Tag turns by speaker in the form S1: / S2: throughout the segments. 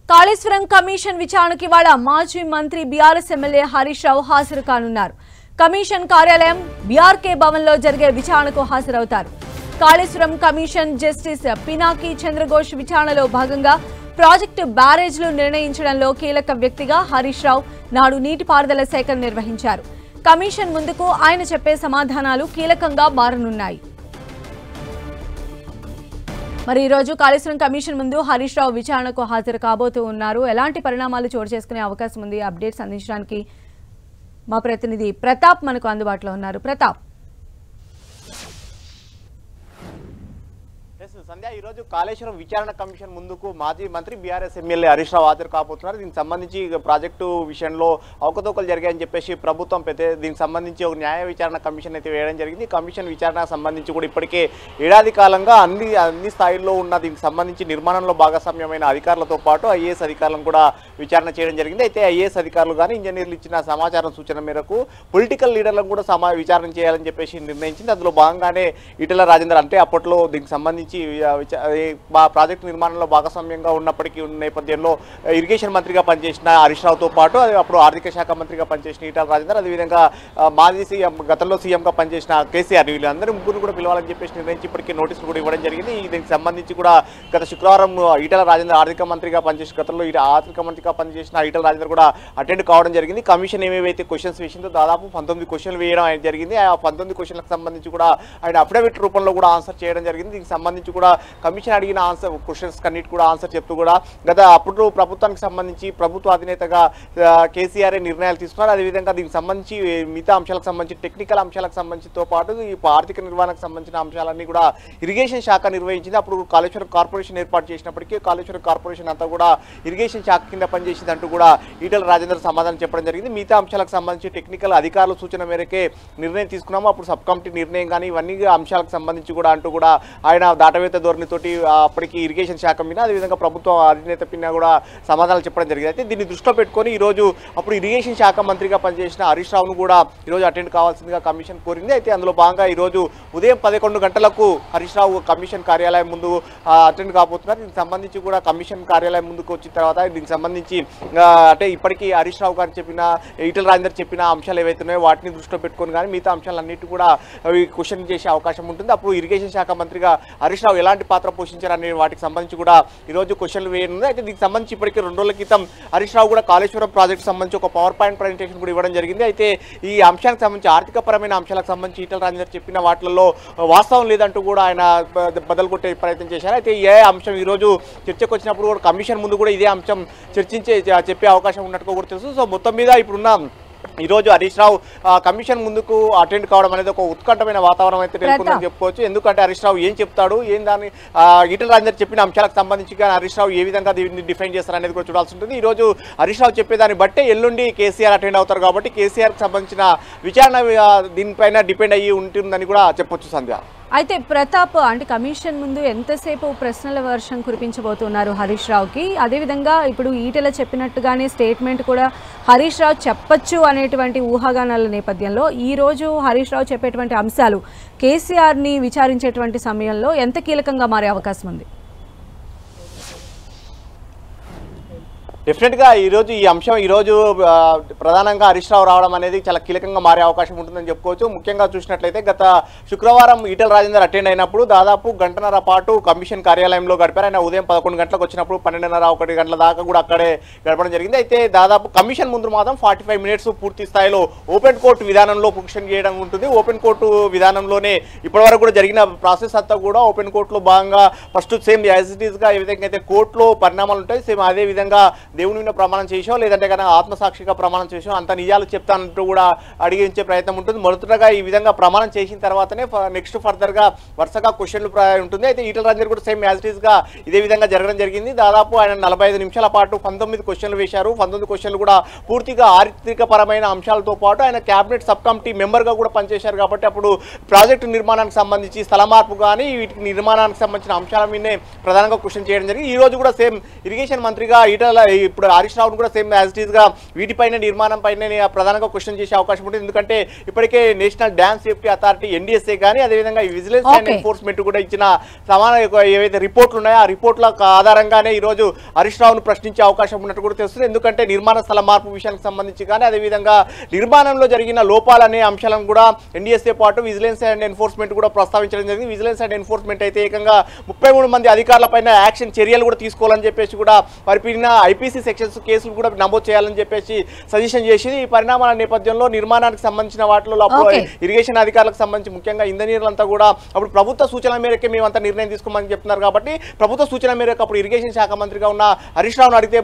S1: Kaleshwaram commission విచారణకి ఇవాళ మాజీ మంత్రి బీఆర్ఎస్ ఎమ్మెల్యే హరీష్ రావు హాజరు కానున్నారు. కమిషన్ కార్యాలయం బీఆర్కే భవన్లో జరిగే విచారణకు హాజరవుతారు. కాళేశ్వరం కమిషన్ జస్టిస్ పినాకి చంద్రఘోష్ విచారణలో భాగంగా ప్రాజెక్టు బ్యారేజ్లు నిర్ణయించడంలో కీలక వ్యక్తిగా హరీష్ రావు నాడు నీటిపారుదల శాఖను నిర్వహించారు. కమిషన్ ముందుకు ఆయన చెప్పే సమాధానాలు కీలకంగా మారనున్నాయి. మరి ఈ రోజు కాళేశ్వరం కమిషన్ ముందు హరీష్ రావు విచారణకు హాజరు కాబోతూ ఉన్నారు. ఎలాంటి పరిణామాలు చోటు చేసుకునే అవకాశం ఉంది? అప్డేట్స్ అందించడానికి మా ప్రతినిధి ప్రతాప్ మనకు అందుబాటులో ఉన్నారు. ప్రతాప్,
S2: సంధ్య, ఈ రోజు కాళేశ్వరం విచారణ కమిషన్ ముందుకు మాజీ మంత్రి బీఆర్ఎస్ ఎమ్మెల్యే హరీష్ రావు హాజరు కాబోతున్నారు. దీనికి సంబంధించి ప్రాజెక్టు విషయంలో అవకతవకలు జరిగాయని చెప్పేసి ప్రభుత్వం దీనికి సంబంధించి ఒక న్యాయ విచారణ కమిషన్ అయితే వేయడం జరిగింది. కమిషన్ విచారణకు సంబంధించి కూడా ఇప్పటికే ఏడాది కాలంగా అన్ని స్థాయిల్లో ఉన్న దీనికి సంబంధించి నిర్మాణంలో భాగస్వామ్యమైన అధికారులతో పాటు ఐఏఎస్ అధికారులను కూడా విచారణ చేయడం జరిగింది. అయితే ఐఏఎస్ అధికారులు కానీ ఇంజనీర్లు ఇచ్చిన సమాచారం సూచన మేరకు పొలిటికల్ లీడర్లను కూడా విచారణ చేయాలని చెప్పేసి నిర్ణయించింది. అందులో భాగంగానే ఈటెల రాజేందర్ అంటే అప్పట్లో దీనికి సంబంధించి ప్రాజెక్టు నిర్మాణంలో భాగస్వామ్యంగా ఉన్నప్పటికీ ఉన్న నేపథ్యంలో ఇరిగేషన్ మంత్రిగా పనిచేసిన హరీష్ రావుతో పాటు అప్పుడు ఆర్థిక శాఖ మంత్రిగా పనిచేసిన ఈటెల రాజేందర్, అదేవిధంగా మాజీ సీఎం గతంలో సీఎంగా పనిచేసిన కేసీఆర్, వీళ్ళందరూ ముగ్గురు కూడా పిలవాలని చెప్పేసి నిర్ణయించి ఇప్పటికీ నోటీసులు కూడా ఇవ్వడం జరిగింది. దీనికి సంబంధించి కూడా గత శుక్రవారం ఈటెల రాజేందర్ ఆర్థిక మంత్రిగా పనిచేసిన గతంలో ఆర్థిక మంత్రిగా పనిచేసిన ఈటెల రాజేందర్ కూడా అటెండ్ కావడం జరిగింది. కమిషన్ ఏమేవైతే క్వశ్చన్స్ వేసిందో దాదాపు 19 క్వశ్చన్లు వేయడం ఆయన జరిగింది. ఆ 19 క్వశ్చన్లకు సంబంధించి కూడా ఆయన అఫిడవిట్ రూపంలో కూడా ఆన్సర్ చేయడం జరిగింది. దీనికి సంబంధించి కూడా కమిషన్ అడిగిన క్వశ్చన్స్ కన్నిటి కూడా ఆన్సర్ చెప్తూ కూడా అప్పుడు ప్రభుత్వానికి సంబంధించి ప్రభుత్వ అధినేతగా కేసీఆర్ నిర్ణయాలు తీసుకున్నారు. అదేవిధంగా దీనికి సంబంధించి మిగతా అంశాలకు సంబంధించి టెక్నికల్ అంశాలకు సంబంధించితో పాటు ఈ ఆర్థిక నిర్వహణకు సంబంధించిన అంశాలన్నీ కూడా ఇరిగేషన్ శాఖ నిర్వహించింది. అప్పుడు కాళేశ్వరం కార్పొరేషన్ ఏర్పాటు చేసినప్పటికీ కాళేశ్వరం కార్పొరేషన్ అంతా కూడా ఇరిగేషన్ శాఖ కింద పనిచేసింది అంటూ కూడా ఈటెల రాజేందర్ సమాధానం చెప్పడం జరిగింది. మిగతా అంశాలకు సంబంధించి టెక్నికల్ అధికారుల సూచన మేరకే నిర్ణయం తీసుకున్నాము. అప్పుడు సబ్ కమిటీ నిర్ణయం కానీ ఇవన్నీ అంశాలకు సంబంధించి కూడా అంటూ కూడా ఆయన దాటవేత ధోరణితోటి అప్పటికి ఇరిగేషన్ శాఖ మీద అదేవిధంగా ప్రభుత్వ అధినేత పిన్న కూడా సమాధానాలు చెప్పడం జరిగింది. అయితే దీన్ని దృష్టిలో పెట్టుకొని ఈరోజు అప్పుడు ఇరిగేషన్ శాఖ మంత్రిగా పనిచేసిన హరీష్ రావును కూడా ఈరోజు అటెండ్ కావాల్సిందిగా కమిషన్ కోరింది. అయితే అందులో భాగంగా ఈరోజు ఉదయం 11 గంటలకు హరీష్ రావు కమిషన్ కార్యాలయం ముందు అటెండ్ కాబోతున్నారు. దీనికి సంబంధించి కూడా కమిషన్ కార్యాలయం ముందుకు వచ్చిన తర్వాత దీనికి సంబంధించి అంటే ఇప్పటికీ హరీష్ రావు గారు చెప్పిన ఈటెల రాజేందర్ చెప్పిన అంశాలు ఏవైతే ఉన్నాయో వాటిని దృష్టిలో పెట్టుకొని కానీ మిగతా అంశాలన్నిటి కూడా క్వశ్చన్ చేసే అవకాశం ఉంటుంది. అప్పుడు ఇరిగేషన్ శాఖ మంత్రిగా హరీష్ రావు ఎలాంటి పాత్ర పోషించారనే వాటికి సంబంధించి కూడా ఈరోజు క్వశ్చన్లు వేయనుంది. అయితే దీనికి సంబంధించి ఇప్పటికీ 2 రోజుల క్రితం హరీష్ రావు కూడా కాళేశ్వరం ప్రాజెక్టు సంబంధించి ఒక పవర్ పాయింట్ ప్రజెంటేషన్ కూడా ఇవ్వడం జరిగింది. అయితే ఈ అంశానికి సంబంధించి ఆర్థికపరమైన అంశాలకు సంబంధించి ఈటెల రాజేందర్ చెప్పిన వాటిల్లో వాస్తవం లేదంటూ కూడా ఆయన బదులు కొట్టే ప్రయత్నం చేశారు. అయితే ఏ అంశం ఈరోజు చర్చకు వచ్చినప్పుడు కూడా కమిషన్ ముందు కూడా ఇదే అంశం చెప్పే అవకాశం ఉన్నట్టుగా కూడా తెలుసు. సో మొత్తం మీద ఇప్పుడున్న ఈరోజు హరీష్ రావు కమిషన్ ముందుకు అటెండ్ కావడం అనేది ఒక ఉత్కంఠమైన వాతావరణం అయితే నెలకొందని చెప్పుకోవచ్చు. ఎందుకంటే హరీష్ రావు ఏం చెప్తాడు, ఏం దాన్ని ఈటెల రాజేందర్ చెప్పిన అంశాలకు సంబంధించి హరీష్ రావు ఏ విధంగా దీన్ని డిఫైన్ చేస్తారు అనేది కూడా చూడాల్సి ఉంటుంది. ఈరోజు హరీష్ రావు చెప్పేదాన్ని బట్టే ఎల్లుండి కేసీఆర్ అటెండ్ అవుతారు కాబట్టి కేసీఆర్కి సంబంధించిన విచారణ దీనిపైన డిపెండ్ అయ్యి ఉంటుందని కూడా చెప్పొచ్చు సంధ్య.
S1: అయితే ప్రతాప్, అంటే కమిషన్ ముందు ఎంతసేపు ప్రశ్నల వర్షం కురిపించబోతున్నారు హరీష్ రావుకి? అదేవిధంగా ఇప్పుడు ఈటెల చెప్పినట్టుగానే స్టేట్మెంట్ కూడా హరీష్ రావు చెప్పచ్చు అనేటువంటి ఊహాగానాల నేపథ్యంలో ఈ రోజు హరీష్ రావు చెప్పేటువంటి అంశాలు కేసీఆర్ని విచారించేటువంటి సమయంలో ఎంత కీలకంగా మారే అవకాశం ఉంది?
S2: డెఫినెట్గా ఈరోజు ఈ అంశం ఈరోజు ప్రధానంగా హరీష్ రావు రావడం అనేది చాలా కీలకంగా మారే అవకాశం ఉంటుందని చెప్పుకోవచ్చు. ముఖ్యంగా చూసినట్లయితే గత శుక్రవారం ఈటెల రాజేందర్ అటెండ్ అయినప్పుడు దాదాపు గంటన్నర పాటు కమిషన్ కార్యాలయంలో గడిపారు. ఆయన ఉదయం 11 గంటలకు వచ్చినప్పుడు 12:30, 1 గంటల దాకా కూడా అక్కడే గడపడం జరిగింది. అయితే దాదాపు కమిషన్ ముందు మాత్రం 45 మినిట్స్ పూర్తి స్థాయిలో ఓపెన్ కోర్టు విధానంలో క్వశ్చన్ చేయడం ఉంటుంది. ఓపెన్ కోర్టు విధానంలోనే ఇప్పటివరకు కూడా జరిగిన ప్రాసెస్ అంతా కూడా ఓపెన్ కోర్టులో భాగంగా ఫస్ట్ సేమ్ యాజ్ ఇట్ ఈస్గా ఏ విధంగా అయితే కోర్టులో పరిణామాలు ఉంటాయి సేమ్ అదే విధంగా దేవుని మీద ప్రమాణం చేసో లేదంటే కనుక ఆత్మసాక్షిగా ప్రమాణం చేసో అంత నిజాలు చెప్తానంటూ కూడా అడిగించే ప్రయత్నం ఉంటుంది. మొదటగా ఈ విధంగా ప్రమాణం చేసిన తర్వాతనే నెక్స్ట్ ఫర్దర్గా వరుసగా క్వశ్చన్లు ఉంటుంది. అయితే ఈటెల రాజేందర్ కూడా సేమ్ యాజ్ ఇట్ ఈస్గా ఇదే విధంగా జరగడం జరిగింది. దాదాపు ఆయన 45 నిమిషాల పాటు 19 క్వశ్చన్లు వేశారు. 19 క్వశ్చన్లు కూడా పూర్తిగా ఆర్థికపరమైన అంశాలతో పాటు ఆయన క్యాబినెట్ సబ్ కమిటీ మెంబర్గా కూడా పనిచేశారు కాబట్టి అప్పుడు ప్రాజెక్టు నిర్మాణానికి సంబంధించి స్థల మార్పు కానీ వీటికి నిర్మాణానికి సంబంధించిన అంశాల మీదనే ప్రధానంగా క్వశ్చన్ చేయడం జరిగింది. ఈ రోజు కూడా సేమ్ ఇరిగేషన్ మంత్రిగా ఈటెల ఇప్పుడు హరీష్ రావును కూడా సేమ్ యాజ్ ఇట్ ఈస్ గా వీటిపైన నిర్మాణం పైన ప్రధానంగా క్వశ్చన్ చేసే అవకాశం ఉంటుంది. ఎందుకంటే ఇప్పటికే national dam safety authority NDSA కానీ అదేవిధంగా విజిలెన్స్ అండ్ ఎన్ఫోర్స్మెంట్ కూడా ఇచ్చిన సమాన ఏవైతే రిపోర్ట్లు ఉన్నాయో ఆ రిపోర్ట్ల ఆధారంగానే ఈ రోజు హరీష్ రావును ప్రశ్నించే అవకాశం ఉన్నట్టు కూడా తెలుస్తుంది. ఎందుకంటే నిర్మాణ స్థల మార్పు విషయానికి సంబంధించి కానీ అదేవిధంగా నిర్మాణంలో జరిగిన లోపాలనే అంశాలను కూడా ఎన్డీఎస్ఏ పాటు విజిలెన్స్ అండ్ ఎన్ఫోర్స్మెంట్ కూడా ప్రస్తావించడం జరిగింది. విజిలెన్స్ అండ్ ఎన్ఫోర్స్మెంట్ అయితే ఏకంగా 33 మంది అధికారులపైన యాక్షన్ చర్యలు కూడా తీసుకోవాలని చెప్పేసి కూడా వారిపైన ఐపీసీ సెక్షన్స్ కేసులు కూడా నమోదు చేయాలని చెప్పేసి సజెషన్ చేసింది. ఈ పరిణామాల నేపథ్యంలో నిర్మాణానికి సంబంధించిన వాటిలో అప్పుడు ఇరిగేషన్ అధికారులకు సంబంధించి ముఖ్యంగా ఇంజనీర్లంతా కూడా అప్పుడు ప్రభుత్వ సూచనల మేరకే మేమంతా నిర్ణయం తీసుకోమని చెప్తున్నారు. కాబట్టి ప్రభుత్వ సూచన మేరకు అప్పుడు ఇరిగేషన్ శాఖ మంత్రిగా ఉన్న హరీష్ రావును అడిగితే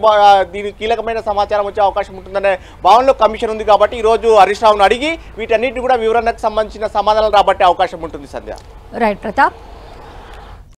S2: దీనికి కీలకమైన సమాచారం వచ్చే అవకాశం ఉంటుందనే భావనలో కమిషన్ ఉంది. కాబట్టి ఈ రోజు హరీష్ రావును అడిగి వీటన్నిటిని కూడా వివరణకు సంబంధించిన సమాధానాలు రాబట్టే అవకాశం ఉంటుంది. సంధ్య.
S1: రైట్ ప్రతాప్.